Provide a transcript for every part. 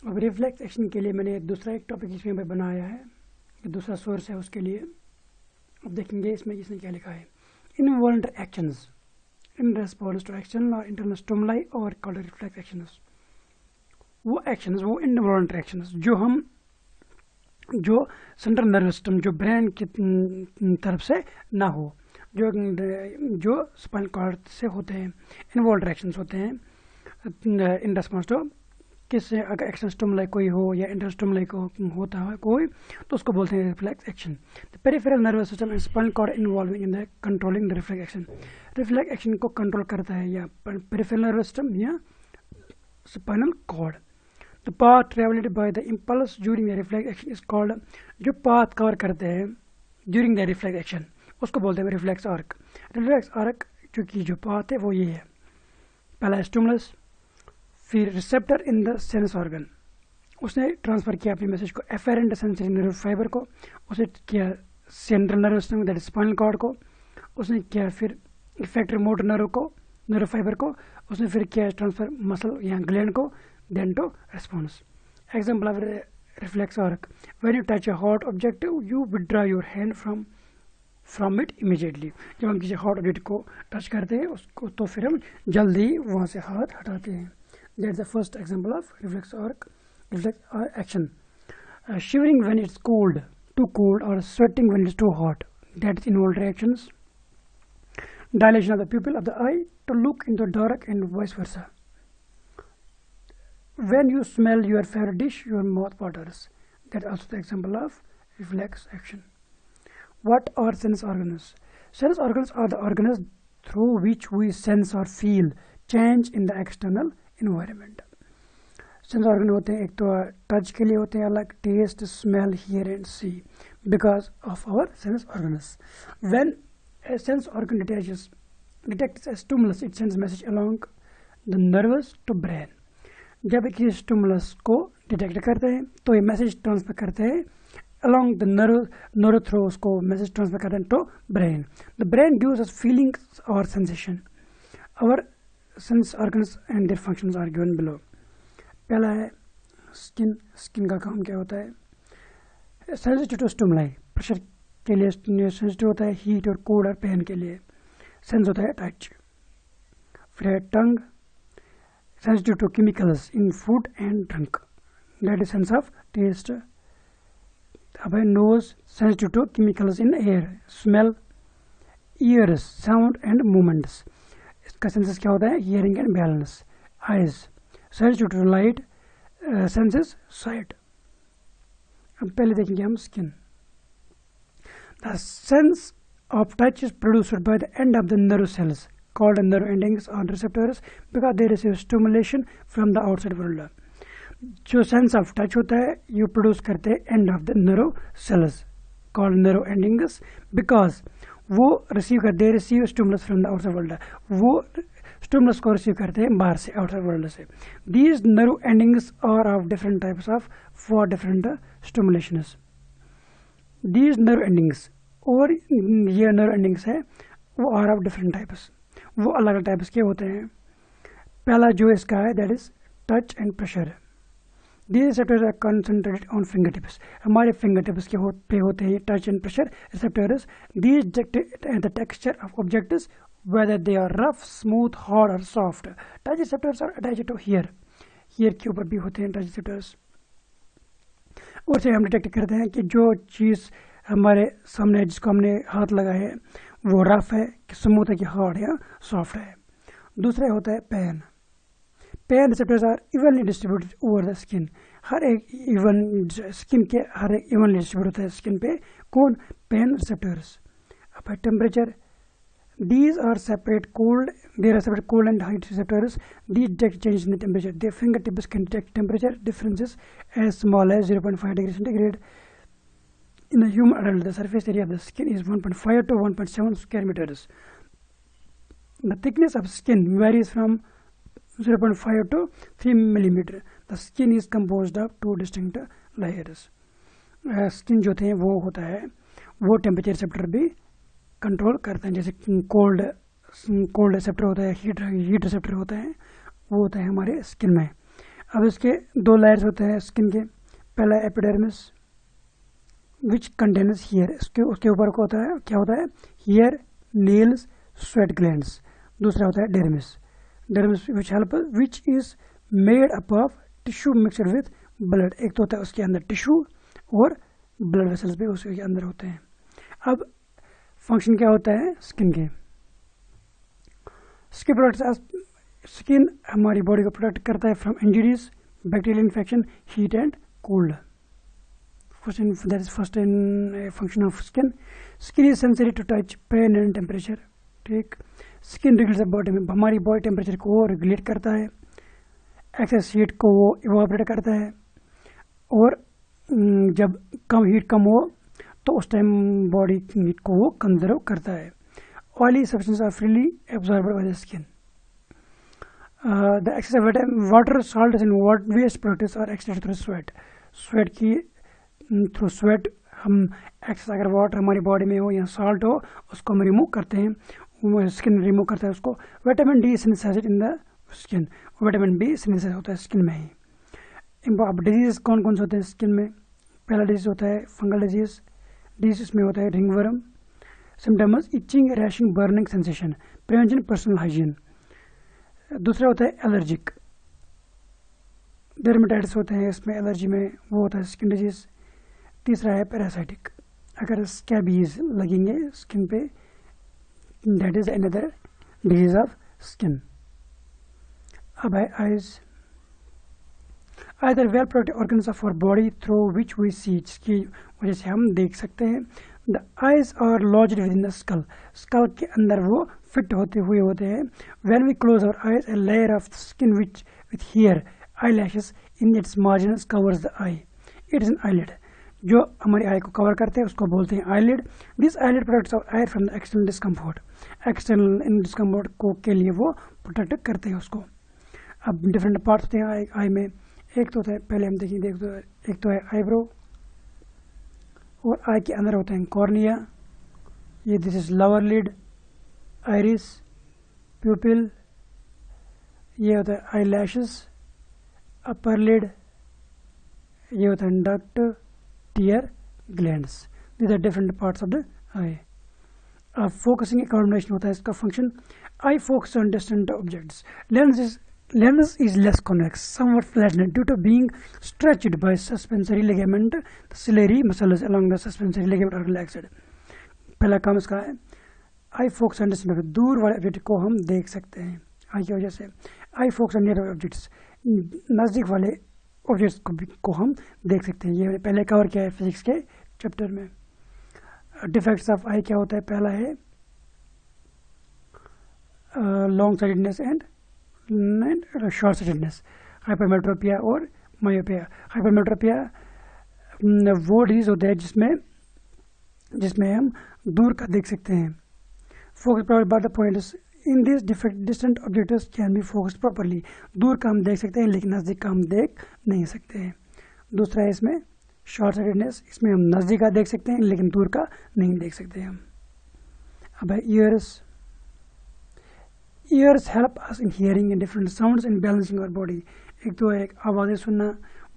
अब reflex action के लिए मैंने दूसरा एक टॉपिक इसमें पे बनाया है, ये दूसरा सोर्स है उसके लिए। अब देखेंगे इसमें इसने क्या लिखा है। Involuntary actions in response to action और इंटरनल स्टिमुलाई और कॉल्ड रिफ्लेक्स एक्शंस। वो एक्शंस, वो इनवॉलंटरी एक्शंस जो सेंट्रल नर्वस सिस्टम, जो ब्रेन की तरफ से ना हो, जो स्पाइनल कॉर्ड से होते हैं, इनवॉल्व एक्शंस होते हैं इन रेस्पॉन्स टू किससे, अगर एक्शन स्टिमुलाई कोई हो या इंटर स्टिमुलाई को होता है कोई, तो उसको बोलते हैं reflex action. The peripheral nervous system and spinal cord involving in the controlling the reflex action. Reflex action को कंट्रोल करता है या पेरिफेरल नर्वस सिस्टम या spinal cord. The path traveled by the impulse during the reflex action is called, जो path cover करते हैं during the reflex action उसको बोलते हैं रिफ्लेक्स आर्क। रिफ्लेक्स आर्क जो पाथ है वो ये है, पहला स्टिमुलस, फिर receptor in the sense organ, उसने ट्रांसफर किया अपनी मैसेज को एफेरेंट सेंसरी नर्व फाइबर को, उसने किया central nervous system that spinal cord को, उसने किया फिर इफेक्टर मोटर नर्व फाइबर को, उसने फिर किया ट्रांसफर मसल या ग्लैंड को, then to response. Example of reflex arc: when you touch a hot object, you withdraw your hand from it immediately. जब हम किसी hot object को टच करते हैं उसको, तो फिर हम जल्दी वहाँ से हाथ हटाते हैं। That's the first example of reflex action. Shivering when it's cold, too cold, or sweating when it's too hot. That's involuntary actions. Dilation of the pupil of the eye to look into the dark and vice versa. When you smell your favorite dish, your mouth waters. That's also the example of reflex action. What are sense organs? Sense organs are the organs through which we sense or feel change in the external environment. Sense organ होते हैं, एक तो touch के लिए होते हैं अलग, taste, smell, hear and see, because of our sense organs. When a sense organ detects a stimulus, it sends message along the nerves to brain. जब किसी स्टिमुलस को डिटेक्ट करते हैं तो ये मैसेज ट्रांसफर करते हैं along the nerve through, उसको मैसेज ट्रांसफर करते हैं to brain. The brain gives us feelings और sensation. Our sense organs and their functions are given below. पहला है स्किन। स्किन का काम क्या होता है? सेंसिटिव टू स्टिमुलाई, प्रेशर के लिए सेंसिटिव होता है, हीट और कोल्ड और पेन के लिए सेंस होता है टच। फिर है टंग, sensitive to chemicals in food and drink, that is sense of taste. अब है nose, sensitive to chemicals in air, smell. Ears, sound and movements, इसका senses क्या होता है? Hearing and balance. Eyes, sensitive to light, senses sight. अब पहले देखेंगे हम skin. The sense of touch is produced by the end of the nerve cells called nerve endings or receptors because they receive stimulation from the outside world. जो sense of touch होता है ये produce करते हैं end of the nerve cells called nerve endings, because वो receive stimulus from the outside world, वो stimulus को receive करते हैं बाहर से, आउटसाइड वर्ल्ड से। These nerve endings are of different types of for different stimulations. These nerve endings, और ये नर्व एंडिंग्स है वो आर ऑफ डिफरेंट टाइप्स, वो अलग अलग टाइप्स के होते हैं। पहला जो इसका है that is touch and pressure. These receptors are concentrated on finger tips, हमारे फिंगर टिप्स के पे होते हैं touch and pressure receptors. These detect the texture of objects whether they are rough, smooth, hard और soft. Touch receptors are attached to hair, hair के ऊपर भी होते हैं टच रिसेप्टर्स। और से हम डिटेक्ट करते हैं कि जो चीज़ हमारे सामने जिसको हमने हाथ लगाया है वो रफ है कि स्मूथ है कि हार्ड या सॉफ्ट है। दूसरा होता है pain. Pain receptors are evenly distributed over the skin, हर एक इवन स्किन के हर एक इवनली डिस्ट्रीब्यूट होता है स्किन पे, कौन? Pain receptors. अब है temperature. These are separate cold, there are separate cold and heat receptors. These detect change in temperature, their fingertips can detect temperature differences as small as 0.5 degree centigrade. In the human adult, the surface area of the skin is 1.5 to 1.7 square meters. The thickness of skin varies from 0.5 to 3 millimeter. The skin is composed of two distinct layers. Skin जो थे वो होता है, वो temperature receptor भी control करते हैं, जैसे कोल्ड रिसेप्टर होता है, हीट रिसेप्टर होता है, वो होता है हमारे स्किन में। अब इसके दो लेयर्स होते हैं स्किन के, पहला एपिडर्मिस विच कंटेन्स हेयर, उसके ऊपर को होता है क्या होता है, हेयर, नेल्स, स्वेट ग्लैंड्स। दूसरा होता है dermis which is made up of tissue mixed with blood. एक तो होता है उसके अंदर टिश्यू और ब्लड वेसल्स भी उसके अंदर होते हैं। अब फंक्शन क्या होता है स्किन के, स्किन प्रोटेक्ट, स्किन हमारी बॉडी को प्रोटेक्ट करता है from injuries, bacterial infection, heat and cold. First in function of skin. Skin is sensitive to touch, pain and temperature. ठीक, स्किन रेगुलेट्स बॉडी में, हमारी बॉडी टेम्परेचर को वो रेगुलेट करता है, एक्सेस हीट को वो इवापोरेट करता है, और जब हीट कम हो तो उस टाइम बॉडी हीट को वो कंजर्व करता है। Oily substance are freely absorbed by the skin. The excess water, salt in waste products are extracted through sweat. Sweat की थ्रू स्वेट हम एक्सेस अगर वाटर हमारी बॉडी में हो या सॉल्ट हो उसको हम रिमूव करते हैं, स्किन रिमूव करता है उसको। Vitamin D synthesized in the skin, vitamin B synthesize होता है स्किन में ही। अब डिजीज कौन कौन से होते हैं स्किन में, पहला डिजीज होता है फंगल डिजीज, इसमें होता है ringworm. Symptoms itching, rashing, burning sensation. Prevention personal hygiene. दूसरा होता है एलर्जिक, डर्मेटाइटिस होते हैं इसमें, एलर्जी में वो होता है स्किन डिजीज। तीसरा है पैरासाइटिक, अगर स्कैबीज लगेंगे स्किन पे, that is another disease of skin. अब है eyes, either well protected organs of our body through which we see, जिसकी वजह से हम देख सकते हैं। The eyes are lodged within the skull, skull के अंदर वो फिट होते हुए होते हैं। When we close our eyes, a layer of skin which with hair eyelashes in its margins covers the eye, it is an eyelid. जो हमारी आई को कवर करते हैं उसको बोलते हैं eyelid. This eyelid protects our eye from the external discomfort, external in discomfort को के लिए वो प्रोटेक्ट करते हैं उसको। अब डिफरेंट पार्ट्स होते हैं आई में, एक तो होता है, पहले हम देखेंगे, एक तो है आईब्रो, और आई के अंदर होते हैं कॉर्निया, ये this is lower lid, iris, pupil, ये होता है आई लैशेस, अपर लिड, ये होता है duct, tear, glands. These are different parts of the eye. अब फोकसिंग कोऑर्डिनेशन होता है इसका function. Eye focus on distant objects. Lens is less convex, somewhat flattened due to being stretched by suspensory ligament. The ciliary muscles along the suspensory ligament are relaxed. पहला काम इसका है आई focus on distant, दूर वाले object को हम देख सकते हैं आई की वजह से। आई फोकस ऑन नियर ऑब्जेक्ट्स, नज़दीक वाले ऑब्जेक्ट्स को हम देख सकते हैं। ये पहले कवर किया है फिजिक्स के चैप्टर में। डिफेक्ट्स ऑफ आई क्या होता है, पहला है long sightedness and short sightedness, hypermetropia और मायोपिया। हाइपरमेट्रोपिया वो डिजीज होता है जिसमें हम दूर का देख सकते हैं। Focus properly by the points in this defect distant objects can be focus properly, दूर का हम देख सकते हैं लेकिन नज़दीक का हम देख नहीं सकते हैं। दूसरा है इसमें शॉर्ट साइटेडनेस, इसमें हम नज़दीक का देख सकते हैं लेकिन दूर का नहीं देख सकते हम। अब है ears help us in hearing in different sounds in balancing our body. एक तो है आवाज़ें सुनना,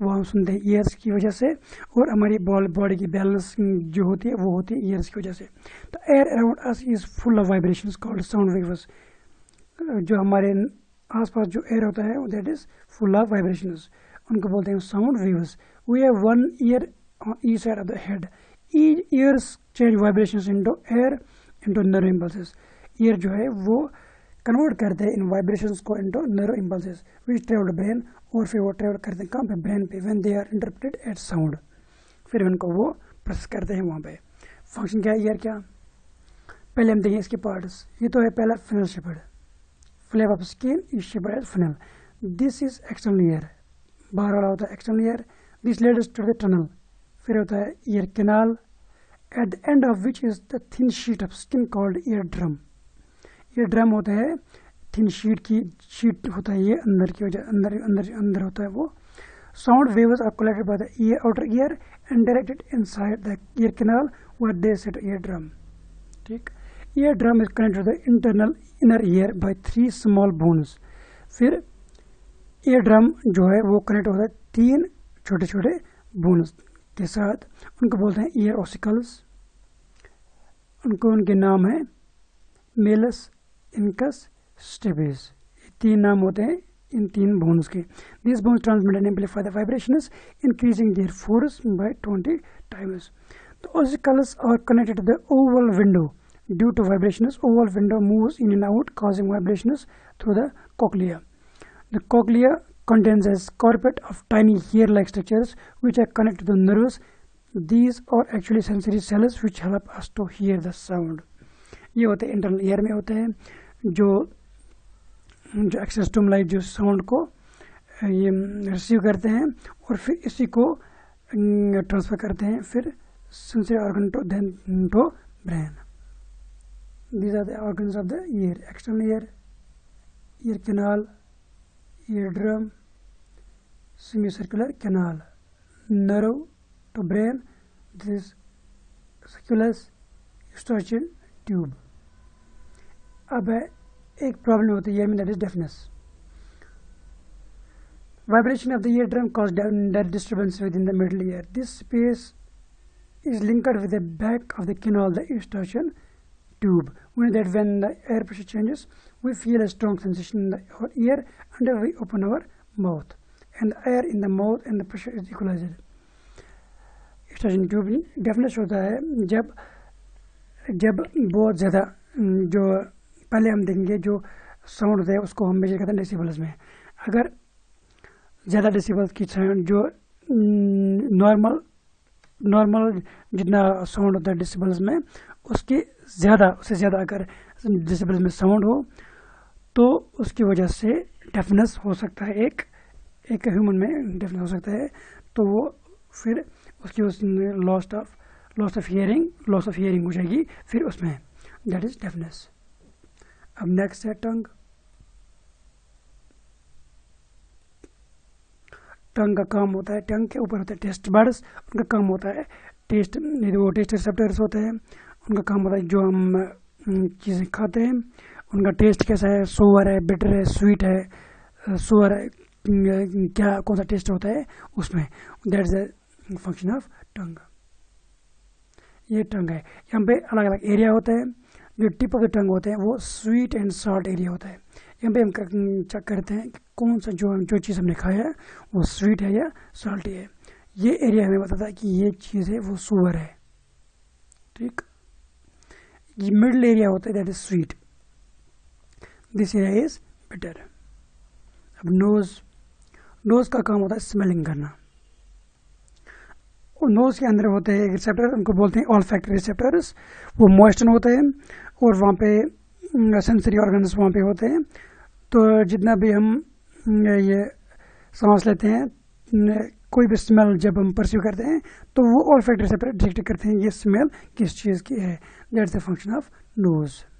वो हम सुनते हैं ईयर्स की वजह से, और हमारी बॉडी की बैलेंसिंग जो होती है वो होती है ईयर्स की वजह से। तो air around us is full of vibrations called sound waves. जो हमारे आसपास जो एयर होता है that is full of vibrations, उनको बोलते हैं sound waves. We have one ear on each side of the head. Ears change vibrations into air into nerve impulses. Ear जो है वो कन्वर्ट करते हैं इन वाइब्रेशंस को into nerve impulses which travel brain, और फिर वो ट्रेवल करते हैं कहाँ पे, ब्रेन पे, when they are interpreted at sound, फिर उनको वो प्रोसेस करते हैं वहाँ पे। फंक्शन क्या है ईयर क्या, पहले हम देखें इसके पार्ट्स। ये तो है पहला funnel shaped, flap of skin is shaped as funnel. This is external ear, बाहर वाला होता है external ear. This leads to the tunnel, फिर होता है ear canal, at the end of which is the thin sheet of skin called eardrum. ये drum होता है थिन शीट होता है, ये अंदर की वजह अंदर होता है वो। Sound waves are collected by the outer ear and directed inside the ear canal where they set ear drum. ठीक, ear drum is connected to the internal inner ear by 3 small bones. फिर ear drum जो है वो connect होता है 3 छोटे छोटे bones के साथ, उनको बोलते हैं ईयर ऑसिकल्स। उनके नाम है मेलस, इनकस, स्टेबिस। 3 नाम होते हैं इन 3 बोन्स के। These bones transmit and amplify the vibrations, increasing their force by 20 times. The ossicles are connected to the oval window. Due to vibrations, oval window moves in and out, causing vibrations through the cochlea. The cochlea contains a carpet of tiny hair-like structures which are connected to the nerves. These are actually sensory cells which help us to hear the sound. ये होते हैं internal ear में होते हैं, जो access stimuli जो sound को ये रिसीव करते हैं और फिर इसी को ट्रांसफर करते हैं फिर sensory organ to then to brain. These are the organs of the ear: external ear, ear canal, ear drum, semi circular canal, nerve to brain, this circulus eustachian tube. अब एक प्रॉब्लम होती है, that is deafness. Vibration of the eardrum causes that disturbance within the middle ear. This space is linked with the back of the canal, the eustachian tube. We know that when the air pressure changes, we feel a strong sensation in our ear until we open our mouth, and the air in the mouth and the pressure is equalized. Eustachian tube deafness होता है जब बहुत ज़्यादा, जो पहले हम देखेंगे जो साउंड होता है उसको हम मेजर करते हैं डेसिबल्स में। अगर ज़्यादा डेसिबल्स की साउंड जो नॉर्मल जितना साउंड होता है डेसिबल्स में उससे ज़्यादा अगर डेसिबल्स में साउंड हो तो उसकी वजह से डेफनेस हो सकता है, एक ह्यूमन में डेफनेस हो सकता है। तो वो फिर उसकी लॉस ऑफ हियरिंग हो जाएगी फिर उसमें, दैट इज डेफनेस। अब नेक्स्ट है टंग। टंग का काम होता है, टंग के ऊपर होता है टेस्ट बड्स, उनका काम होता है टेस्ट रिसेप्टर्स होते हैं, उनका काम होता है जो हम चीज़ें खाते हैं उनका टेस्ट कैसा है, सोवर है, बिटर है, स्वीट है, सोवर है, क्या कौन सा टेस्ट होता है उसमें, that is the function of tongue. ये टंग है। यहाँ पे अलग अलग एरिया होता है। जो टिप ऑफ द टंग होते हैं वो स्वीट एंड सॉल्ट एरिया होता है। यहाँ पे हम चेक करते हैं कि कौन सा जो चीज़ हमने खाया है वो स्वीट है या सॉल्टी है। ये एरिया हमें बताता है कि ये चीज़ है वो सोवर है, ठीक। ये मिडल एरिया होता है that is sweet, this area is bitter. अब नोज का काम होता है स्मेलिंग करना। नोज के अंदर होते हैं रिसेप्टर, उनको बोलते हैं ऑल्फैक्टरी रिसेप्टर्स। वो मॉइस्चर होते हैं और वहाँ पे सेंसरी ऑर्गन्स वहाँ पे होते हैं। तो जितना भी हम ये सांस लेते हैं, कोई भी स्मेल जब हम परसीव करते हैं तो वो ऑल्फैक्टरी रिसेप्टर डिटेक्ट करते हैं ये स्मेल किस चीज़ की है। That's the function of nose.